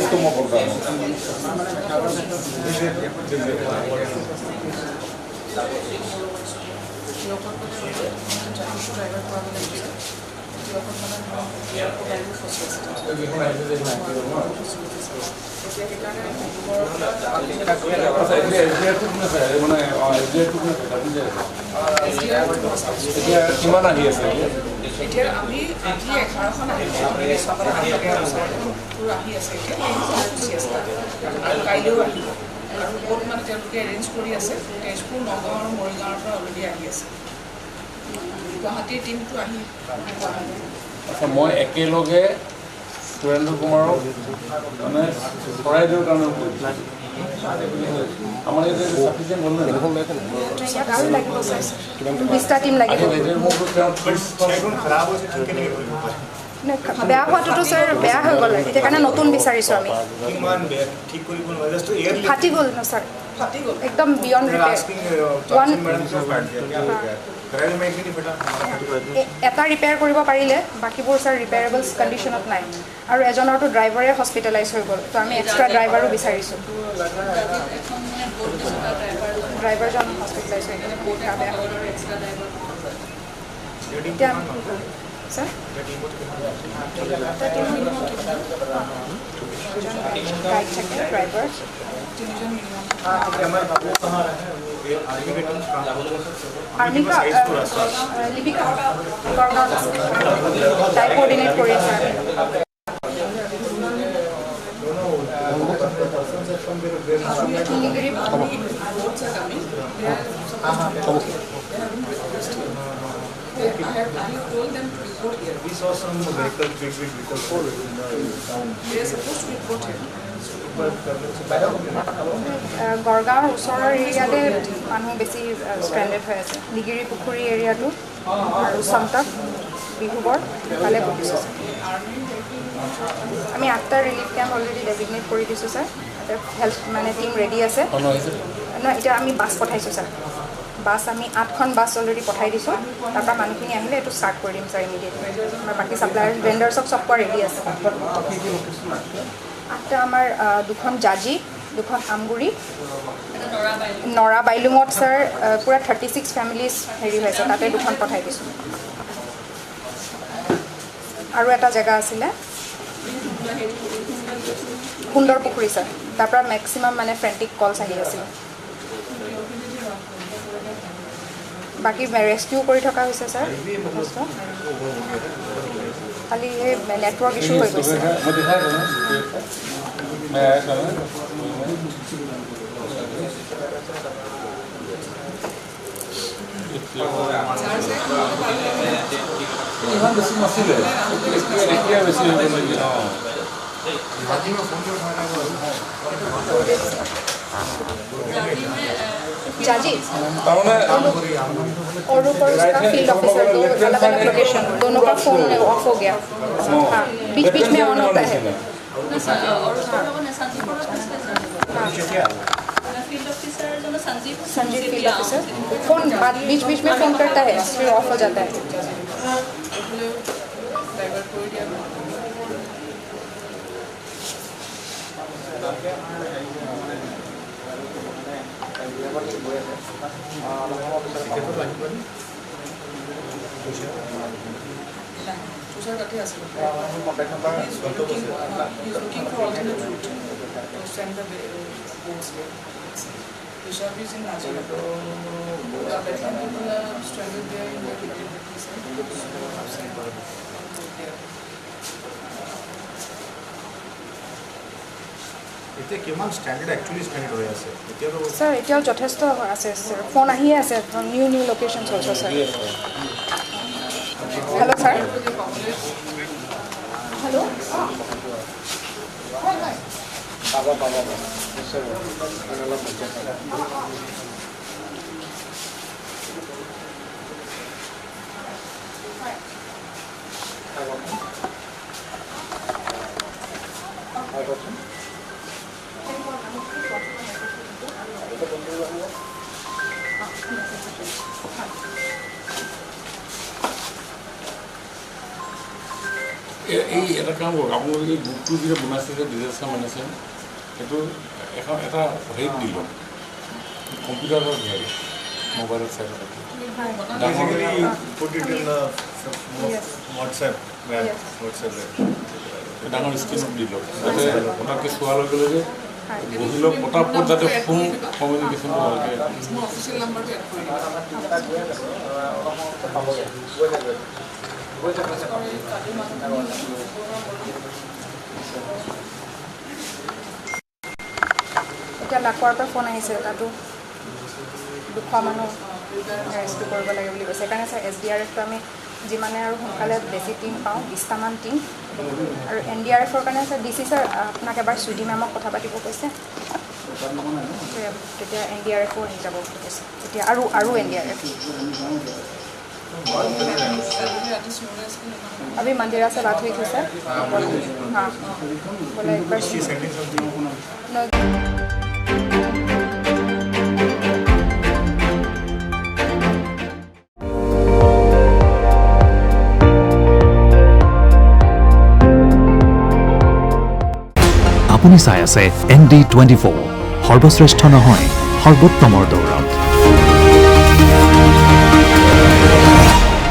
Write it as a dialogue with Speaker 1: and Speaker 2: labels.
Speaker 1: itu mau program. Gimana dia sih?
Speaker 2: Dia আমি আজি 11খন আহিছে সভাত পুরো আহি আছে আৰু কাইলৈও আহিব আৰু বহুত মানে তেওঁলোকে এৰেঞ্জ কৰি আছে তেজপুৰ নগাঁও আৰু মৰিগাঁৱৰ পৰা অলৰেডি আহি আছে গুৱাহাটীৰ টিমটো আহি
Speaker 1: আচ্ছা মই একেলগে সুৰেন্দ্ৰ কুমাৰক মানে চৰাইদেউৰ কাৰণে আমাৰ ইয়াতে সাফিচিয়েণ্ট হ'ল নাই
Speaker 3: ইয়াত আৰু লাগিব স্যাৰ 20টা টিম লাগিব বেয়া হোৱাটোতো স্যাৰ বেয়া হৈ গ'ল এতিয়া কাৰণে নতুন বিচাৰিছোঁ আমি ফাটি গ'ল ন স্যাৰ একদম বিয়ণ্ড ৰিপেয়াৰ এটা ৰিপেয়াৰ কৰিব পাৰিলে বাকীবোৰ স্যাৰ ৰিপেয়াৰেবলছ কণ্ডিশ্যনত নাই আৰু এজনৰতো ড্ৰাইভাৰে হস্পিটেলাইজ হৈ গ'ল তো আমি এক্সট্ৰা ড্ৰাইভাৰো বিচাৰিছোঁ ড্ৰাইভাৰজন হস্পিটেলাইজ হৈ কিনে বহুত বেয়া হ'ল এতিয়া স্যাৰ গাইড থাকে ড্ৰাইভাৰ आर्मी का लिपिका गवर्नर टाइप कोऑर्डिनेट कर रही है
Speaker 4: We saw some vehicles, big vehicles in the town.
Speaker 2: They are supposed to report here.
Speaker 3: গড়গাঁৱৰ ওচৰৰ এৰিয়াতে মানুহ বেছি ষ্ট্ৰেণ্ডেড হৈ আছে নিগিৰি পুখুৰী এৰিয়াটো আৰু চামটাক বিহুবৰ ভালে বহিছোঁ আমি 8টা ৰিলিফ কেম্প অলৰেডি ডেজিগনেট কৰি দিছোঁ ছাৰ হেল্থ মানে টিম ৰেডি আছে নহয় এতিয়া আমি বাছ পঠাইছোঁ ছাৰ বাছ আমি 8খন বাছ অলৰেডি পঠাই দিছোঁ তাৰপৰা মানুহখিনি আহিলে এইটো ষ্টাৰ্ট কৰি দিম ছাৰ ইমিডিয়েটলি বাকী ছাপ্লায়াৰ ভেণ্ডাৰ্ছক চব পোৱা ৰেডি আছে 8টা আমাৰ 2খন জাজি 2খন আমগুৰি নৰা বাইলুঙত ছাৰ পুৰা 36 ফেমিলিজ হেৰি হৈছে তাতে 2খন পঠাই দিছোঁ আৰু এটা জেগা আছিলে সুন্দৰ পুখুৰী ছাৰ তাৰপৰা মেক্সিমাম মানে ফ্ৰেণ্টিক কলছ আহি আছিলে বাকী ৰেস্কিউ কৰি থকা হৈছে ছাৰ খালি এই নেটৱৰ্ক ইছ্যু হৈ গৈছে
Speaker 1: ইমান বেছি নাছিলে এতিয়া বেছি হৈ গ'ল
Speaker 3: जाजी और ऊपर उसका फील्ड ऑफिसर दो अलग अलग लोकेशन दोनों का फोन ऑफ हो गया हाँ बीच बीच में ऑन होता है संजीव फील्ड ऑफिसर फोन बीच बीच में फोन करता है फिर ऑफ हो जाता है
Speaker 2: Tushar Kathi is looking for alternate route to send the boats here. Tushar is in Najira. People are stranded there in their
Speaker 4: এতিয়া কিমান ষ্টেণ্ডাৰ্ড একচুৱেলি ষ্টেণ্ডাৰ্ড হৈ আছে এতিয়াতো
Speaker 3: স্যাৰ এতিয়াও যথেষ্ট আছে স্যাৰ ফোন আহিয়ে আছে new locations also' sir hello' sir hello'
Speaker 1: পাবা নিশ্চয় এই এটা কাম কৰক, আপোনালোকে এই বুকটো যেতিয়া বনাইছে যে ডিজাষ্টাৰ মেনেজমেণ্ট, সেইটো এটা হেৰিত দি লওক, কম্পিউটাৰত ধৰি মোবাইলত চাই লওক।
Speaker 4: Basically, you put it in the
Speaker 3: Yes.
Speaker 4: WhatsApp web.
Speaker 3: Yes.
Speaker 4: WhatsApp web.
Speaker 1: ডাঙৰ স্ক্ৰীণত দি লওক, যাতে পটককৈ চোৱাৰ লগে লগে
Speaker 3: হয়
Speaker 1: বহি লওক, পটাপট যাতে ফোন কমিউনিকেশ্যনটো ভালকৈ।
Speaker 2: মোৰ অফিচিয়েল নাম্বাৰটো এড কৰি দিবা। কালি
Speaker 3: এতিয়া লাখুৱাৰ পৰা ফোন আহিছে, তাতো 200 মানুহ ৰেস্কিউ কৰিব লাগে বুলি কৈছে। সেইকাৰণে ছাৰ SDRFটো আমি যিমানে আৰু সোনকালে বেছি টিম পাওঁ, 20টামান টিম, আৰু NDRFৰ কাৰণে ছাৰ DC ছাৰ আপোনাক এবাৰ চুইডি মেমক কথা পাতিব কৈছে, তেতিয়া NDRFো আহি যাব বুলি কৈছে, তেতিয়া আৰু NDRF। अभी मंदिरा से बात हुई थी सर। हाँ बोला एक बार
Speaker 5: আপুনি চাই আছে ND24 সৰ্বশ্ৰেষ্ঠ নহয় সৰ্বোত্তমৰ দৌৰ।